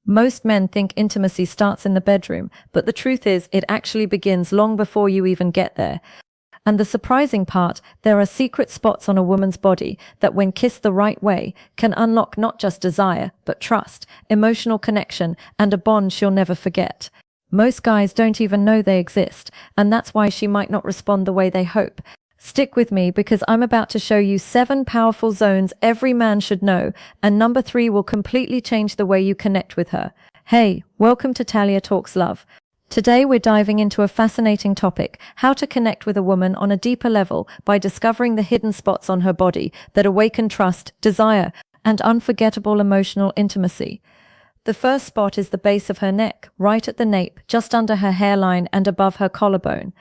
Most men think intimacy starts in the bedroom, but the truth is it actually begins long before you even get there. And the surprising part, there are secret spots on a woman's body that when kissed the right way can unlock not just desire, but trust, emotional connection, and a bond she'll never forget. Most guys don't even know they exist, and that's why she might not respond the way they hope. Stick with me because I'm about to show you 7 powerful zones every man should know, and number 3 will completely change the way you connect with her. Hey, welcome to Talia Talks Love. Today we're diving into a fascinating topic, how to connect with a woman on a deeper level by discovering the hidden spots on her body that awaken trust, desire, and unforgettable emotional intimacy. The first spot is the base of her neck, right at the nape, just under her hairline and above her collarbone.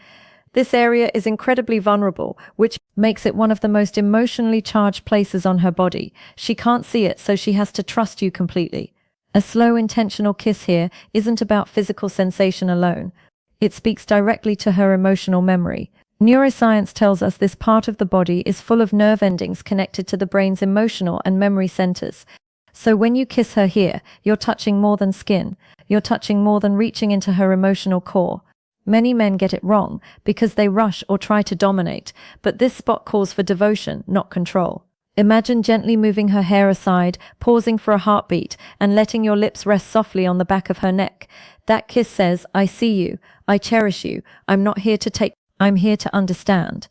This area is incredibly vulnerable, which makes it one of the most emotionally charged places on her body. She can't see it, so she has to trust you completely. A slow, intentional kiss here isn't about physical sensation alone. It speaks directly to her emotional memory. Neuroscience tells us this part of the body is full of nerve endings connected to the brain's emotional and memory centers. So when you kiss her here, you're touching more than skin. You're touching more than reaching into her emotional core. Many men get it wrong because they rush or try to dominate, but this spot calls for devotion, not control. Imagine gently moving her hair aside, pausing for a heartbeat, and letting your lips rest softly on the back of her neck. That kiss says, I see you, I cherish you, I'm not here to take, I'm here to understand.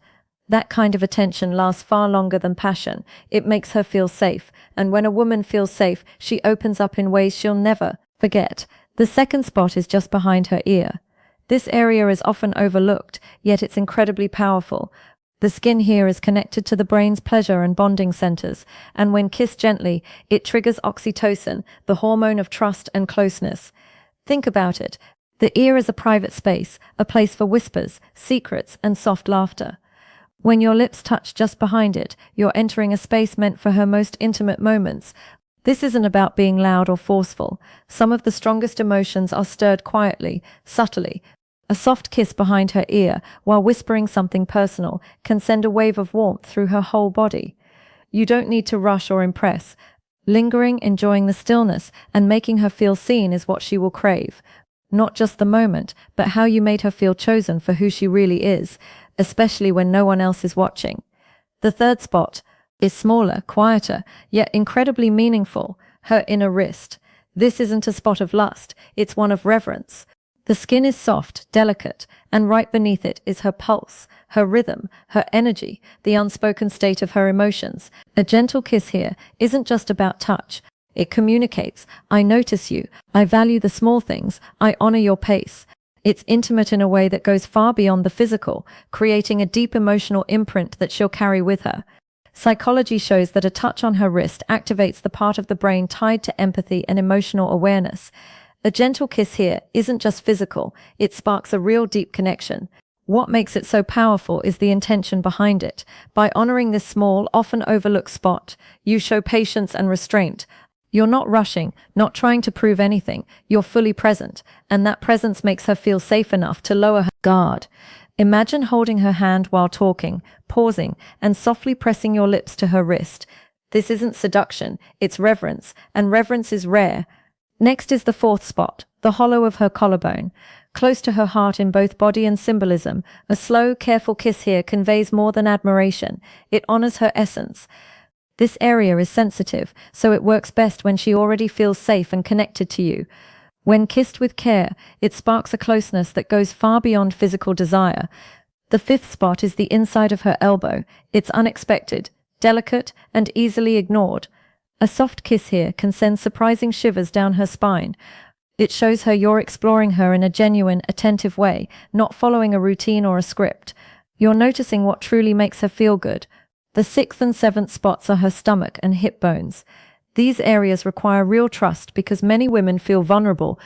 That kind of attention lasts far longer than passion. It makes her feel safe, and when a woman feels safe, she opens up in ways she'll never forget. The second spot is just behind her ear. This area is often overlooked, yet it's incredibly powerful. The skin here is connected to the brain's pleasure and bonding centers, and when kissed gently, it triggers oxytocin, the hormone of trust and closeness. Think about it. The ear is a private space, a place for whispers, secrets, and soft laughter. When your lips touch just behind it, you're entering a space meant for her most intimate moments. This isn't about being loud or forceful. Some of the strongest emotions are stirred quietly, subtly. A soft kiss behind her ear, while whispering something personal, can send a wave of warmth through her whole body. You don't need to rush or impress. Lingering, enjoying the stillness, and making her feel seen is what she will crave. Not just the moment, but how you made her feel chosen for who she really is, especially when no one else is watching. The third spot is smaller, quieter, yet incredibly meaningful, her inner wrist. This isn't a spot of lust, it's one of reverence. The skin is soft, delicate, and right beneath it is her pulse, her rhythm, her energy, the unspoken state of her emotions. A gentle kiss here isn't just about touch. It communicates, I notice you, I value the small things, I honor your pace. It's intimate in a way that goes far beyond the physical, creating a deep emotional imprint that she'll carry with her. Psychology shows that a touch on her wrist activates the part of the brain tied to empathy and emotional awareness. A gentle kiss here isn't just physical, it sparks a real deep connection. What makes it so powerful is the intention behind it. By honoring this small, often overlooked spot, you show patience and restraint. You're not rushing, not trying to prove anything, you're fully present, and that presence makes her feel safe enough to lower her guard. Imagine holding her hand while talking, pausing, and softly pressing your lips to her wrist. This isn't seduction, it's reverence, and reverence is rare. Next is the fourth spot, the hollow of her collarbone. Close to her heart in both body and symbolism, a slow, careful kiss here conveys more than admiration. It honors her essence. This area is sensitive, so it works best when she already feels safe and connected to you. When kissed with care, it sparks a closeness that goes far beyond physical desire. The fifth spot is the inside of her elbow. It's unexpected, delicate, and easily ignored. A soft kiss here can send surprising shivers down her spine. It shows her you're exploring her in a genuine, attentive way, not following a routine or a script. You're noticing what truly makes her feel good. The sixth and seventh spots are her stomach and hip bones. These areas require real trust because many women feel vulnerable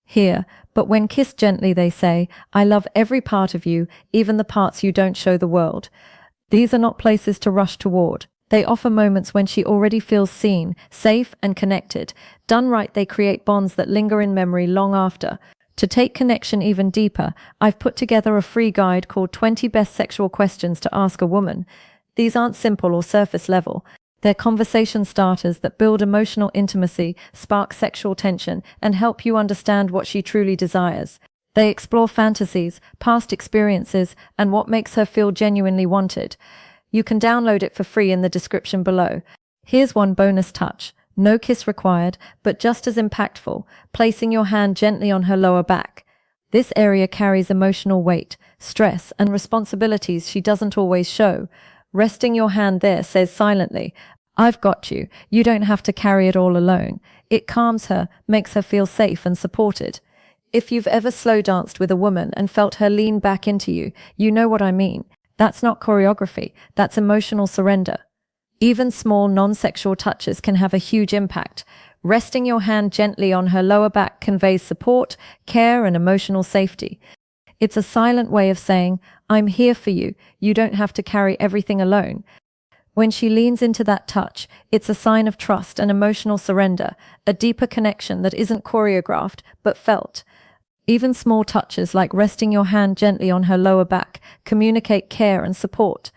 here, but when kissed gently they say, I love every part of you, even the parts you don't show the world. These are not places to rush toward. They offer moments when she already feels seen, safe, and connected. Done right, they create bonds that linger in memory long after. To take connection even deeper, I've put together a free guide called 20 Best Sexual Questions to Ask a Woman. These aren't simple or surface level. They're conversation starters that build emotional intimacy, spark sexual tension, and help you understand what she truly desires. They explore fantasies, past experiences, and what makes her feel genuinely wanted. You can download it for free in the description below. Here's one bonus touch. No kiss required, but just as impactful, placing your hand gently on her lower back. This area carries emotional weight, stress, and responsibilities she doesn't always show. Resting your hand there says silently, "I've got you. You don't have to carry it all alone." It calms her, makes her feel safe and supported. If you've ever slow danced with a woman and felt her lean back into you, you know what I mean. That's not choreography, that's emotional surrender. Even small non-sexual touches can have a huge impact. Resting your hand gently on her lower back conveys support, care, and emotional safety. It's a silent way of saying, "I'm here for you. You don't have to carry everything alone." When she leans into that touch, it's a sign of trust and emotional surrender, a deeper connection that isn't choreographed, but felt. Even small touches like resting your hand gently on her lower back communicate care and support.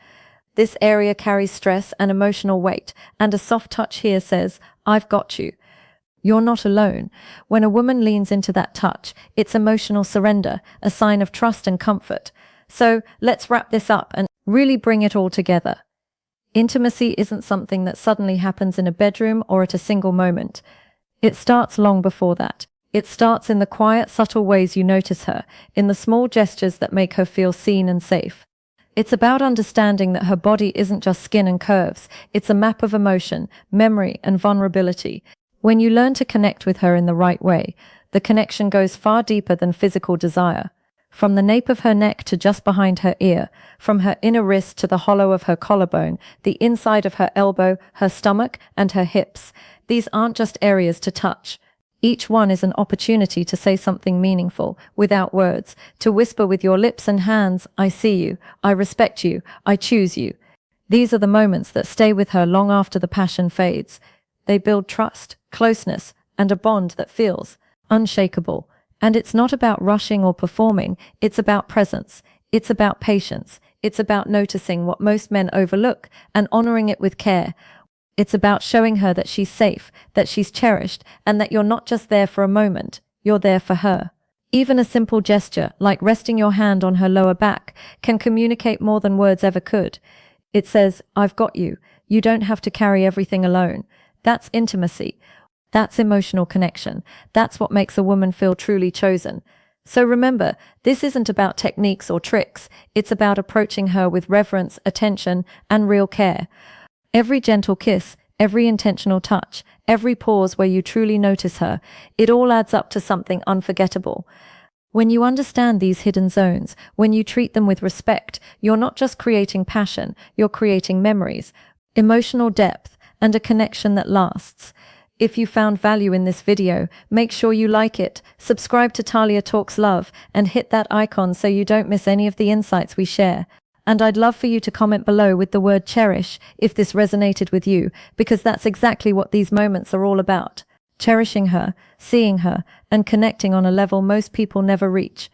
This area carries stress and emotional weight, and a soft touch here says, "I've got you. You're not alone." When a woman leans into that touch, it's emotional surrender, a sign of trust and comfort. So let's wrap this up and really bring it all together. Intimacy isn't something that suddenly happens in a bedroom or at a single moment. It starts long before that. It starts in the quiet, subtle ways you notice her, in the small gestures that make her feel seen and safe. It's about understanding that her body isn't just skin and curves, it's a map of emotion, memory, and vulnerability. When you learn to connect with her in the right way, the connection goes far deeper than physical desire. From the nape of her neck to just behind her ear, from her inner wrist to the hollow of her collarbone, the inside of her elbow, her stomach, and her hips, these aren't just areas to touch. Each one is an opportunity to say something meaningful, without words, to whisper with your lips and hands, "I see you, I respect you, I choose you." These are the moments that stay with her long after the passion fades. They build trust, closeness, and a bond that feels unshakable. And it's not about rushing or performing, it's about presence, it's about patience, it's about noticing what most men overlook and honoring it with care. It's about showing her that she's safe, that she's cherished, and that you're not just there for a moment, you're there for her. Even a simple gesture, like resting your hand on her lower back, can communicate more than words ever could. It says, "I've got you. You don't have to carry everything alone." That's intimacy. That's emotional connection. That's what makes a woman feel truly chosen. So remember, this isn't about techniques or tricks. It's about approaching her with reverence, attention, and real care. Every gentle kiss, every intentional touch, every pause where you truly notice her, it all adds up to something unforgettable. When you understand these hidden zones, when you treat them with respect, you're not just creating passion, you're creating memories, emotional depth, and a connection that lasts. If you found value in this video, make sure you like it, subscribe to Talia Talks Love, and hit that icon so you don't miss any of the insights we share. And I'd love for you to comment below with the word cherish if this resonated with you, because that's exactly what these moments are all about. Cherishing her, seeing her, and connecting on a level most people never reach.